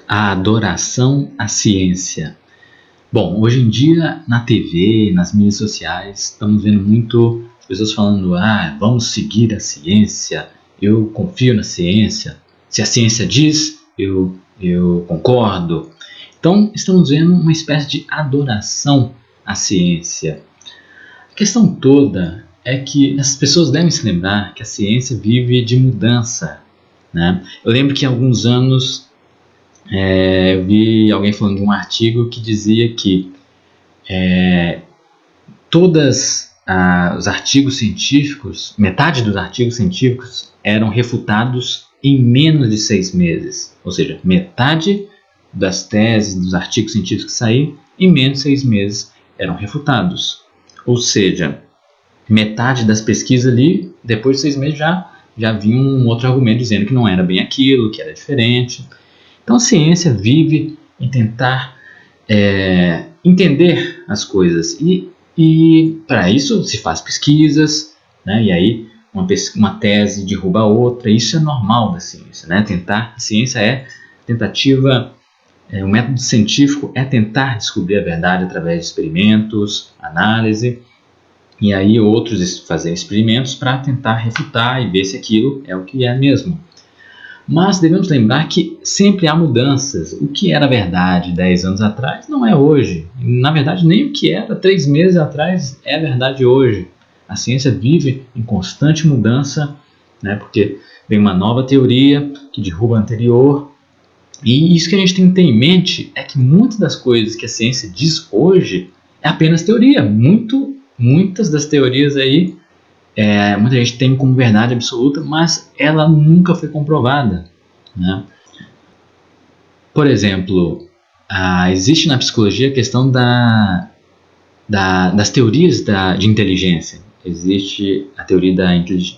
A adoração à ciência. Bom, hoje em dia na TV, nas mídias sociais, estamos vendo muito as pessoas falando: vamos seguir a ciência, eu confio na ciência, se a ciência diz, eu concordo. Então, estamos vendo uma espécie de adoração à ciência. A questão toda é que as pessoas devem se lembrar que a ciência vive de mudança, né? Eu lembro que há alguns anos eu vi alguém falando de um artigo que dizia que todos os artigos científicos, metade dos artigos científicos eram refutados em menos de 6 meses. Ou seja, metade das teses, dos artigos científicos que saíram, em menos de 6 meses eram refutados. Ou seja, metade das pesquisas ali, depois de 6 meses já vinha um outro argumento dizendo que não era bem aquilo, que era diferente. Então a ciência vive em tentar entender as coisas e para isso se faz pesquisas, né? E aí uma tese derruba a outra. Isso é normal da ciência, né? A ciência é tentativa, o método científico é tentar descobrir a verdade através de experimentos, análise, e aí outros fazem experimentos para tentar refutar e ver se aquilo é o que é mesmo. Mas devemos lembrar que sempre há mudanças. O que era verdade 10 anos atrás não é hoje. Na verdade, nem o que era 3 meses atrás é verdade hoje. A ciência vive em constante mudança, né? Porque vem uma nova teoria que derruba a anterior. E isso que a gente tem que ter em mente é que muitas das coisas que a ciência diz hoje é apenas teoria. Muitas das teorias aí, muita gente tem como verdade absoluta, mas ela nunca foi comprovada, né? Por exemplo, existe na psicologia a questão das teorias de inteligência. Existe a teoria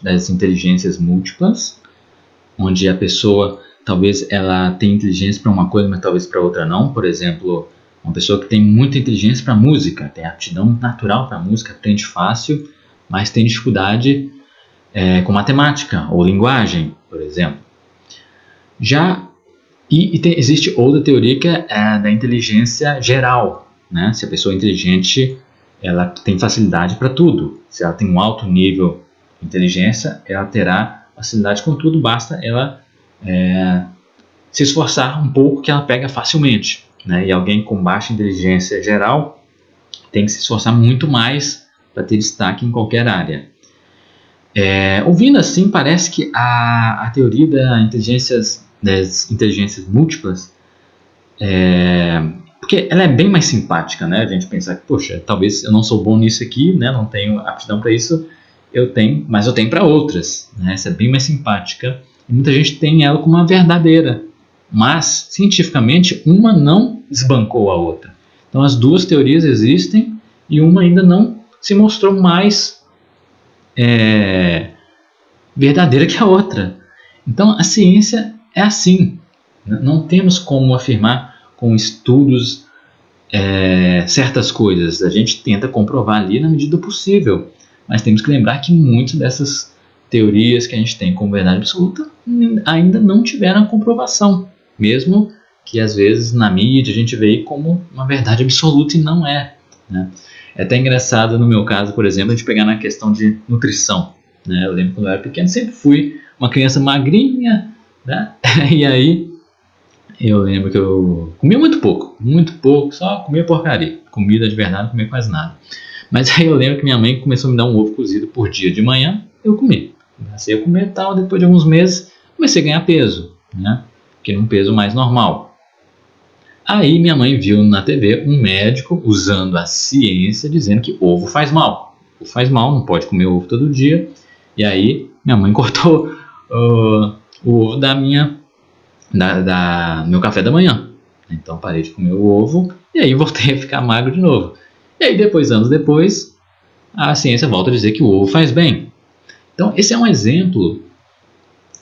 das inteligências múltiplas, onde a pessoa talvez ela tenha inteligência para uma coisa, mas talvez para outra não. Por exemplo, uma pessoa que tem muita inteligência para música, tem aptidão natural para música, aprende fácil, mas tem dificuldade com matemática ou linguagem, por exemplo. Existe outra teoria que é da inteligência geral, né? Se a pessoa é inteligente, ela tem facilidade para tudo. Se ela tem um alto nível de inteligência, ela terá facilidade com tudo, basta ela se esforçar um pouco que ela pega facilmente, né? E alguém com baixa inteligência geral tem que se esforçar muito mais para ter destaque em qualquer área. Ouvindo assim, parece que a teoria das inteligências múltiplas, porque ela é bem mais simpática, né? A gente pensar que, poxa, talvez eu não sou bom nisso aqui, né? Não tenho aptidão para isso, mas eu tenho para outras, né? Essa é bem mais simpática e muita gente tem ela como uma verdadeira, mas cientificamente uma não desbancou a outra. Então as duas teorias existem e uma ainda não se mostrou mais verdadeira que a outra. Então a ciência é assim. Não temos como afirmar com estudos certas coisas. A gente tenta comprovar ali na medida do possível, mas temos que lembrar que muitas dessas teorias que a gente tem como verdade absoluta ainda não tiveram comprovação, mesmo que às vezes na mídia a gente vê como uma verdade absoluta e não é, né? É até engraçado no meu caso, por exemplo, a gente pegar na questão de nutrição, né? Eu lembro quando eu era pequeno, sempre fui uma criança magrinha, né? E aí eu lembro que eu comia muito pouco, só comia porcaria, comida de verdade não comia quase nada. Mas aí eu lembro que minha mãe começou a me dar um ovo cozido por dia de manhã, eu comi. Comecei a comer e tal, depois de alguns meses comecei a ganhar peso, né? Fiquei num peso mais normal. Aí minha mãe viu na TV um médico usando a ciência dizendo que ovo faz mal. Ovo faz mal, não pode comer ovo todo dia. E aí minha mãe cortou o ovo do meu café da manhã. Então parei de comer o ovo e aí voltei a ficar magro de novo. E aí anos depois, a ciência volta a dizer que o ovo faz bem. Então esse é um exemplo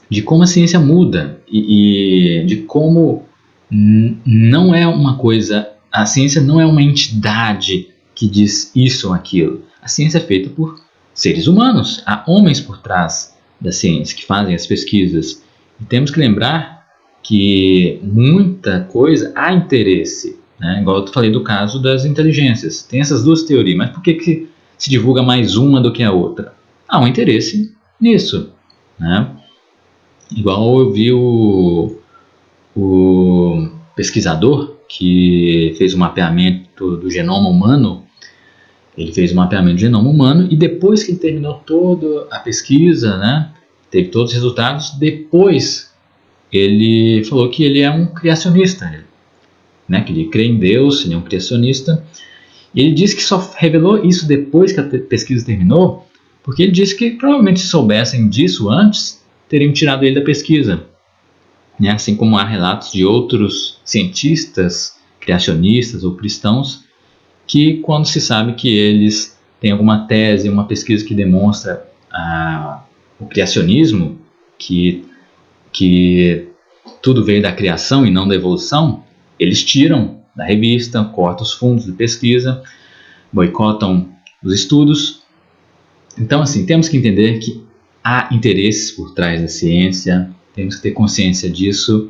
de como a ciência muda e de como não é uma coisa, a ciência não é uma entidade que diz isso ou aquilo. A ciência é feita por seres humanos, há homens por trás da ciência que fazem as pesquisas. E temos que lembrar que muita coisa há interesse, né? Igual eu falei do caso das inteligências. Tem essas duas teorias, mas por que se divulga mais uma do que a outra? Há um interesse nisso, né? Igual eu vi o pesquisador que fez o mapeamento do genoma humano. Ele fez o mapeamento do genoma humano e depois que ele terminou toda a pesquisa, né, teve todos os resultados, depois ele falou que ele é um criacionista, né, que ele crê em Deus, ele é um criacionista. E ele disse que só revelou isso depois que a pesquisa terminou, porque ele disse que provavelmente se soubessem disso antes, teriam tirado ele da pesquisa. Né? Assim como há relatos de outros cientistas, criacionistas ou cristãos, que quando se sabe que eles têm alguma tese, uma pesquisa que demonstra o criacionismo, que tudo veio da criação e não da evolução, eles tiram da revista, cortam os fundos de pesquisa, boicotam os estudos. Então, assim, temos que entender que há interesses por trás da ciência, temos que ter consciência disso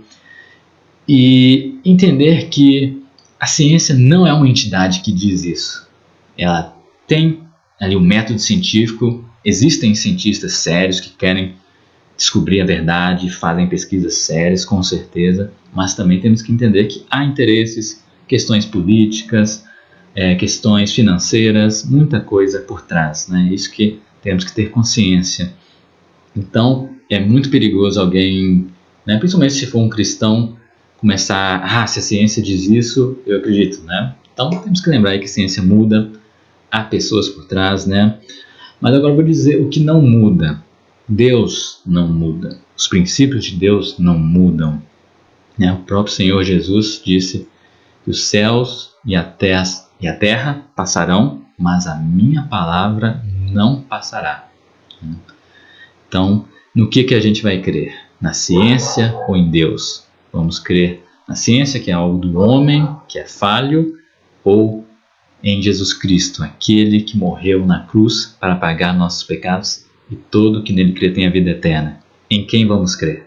e entender que a ciência não é uma entidade que diz isso. Ela tem ali um método científico, existem cientistas sérios que querem descobrir a verdade, fazem pesquisas sérias, com certeza, mas também temos que entender que há interesses, questões políticas, questões financeiras, muita coisa por trás, né? Isso que temos que ter consciência. Então, é muito perigoso alguém, né, principalmente se for um cristão, começar, se a ciência diz isso, eu acredito, né? Então, temos que lembrar aí que a ciência muda, há pessoas por trás, né? Mas agora eu vou dizer o que não muda. Deus não muda. Os princípios de Deus não mudam. Né? O próprio Senhor Jesus disse que os céus e a terra passarão, mas a minha palavra não passará. Então, no que a gente vai crer? Na ciência ou em Deus? Vamos crer na ciência, que é algo do homem, que é falho, ou em Jesus Cristo, aquele que morreu na cruz para pagar nossos pecados e todo que nele crê tem a vida eterna? Em quem vamos crer?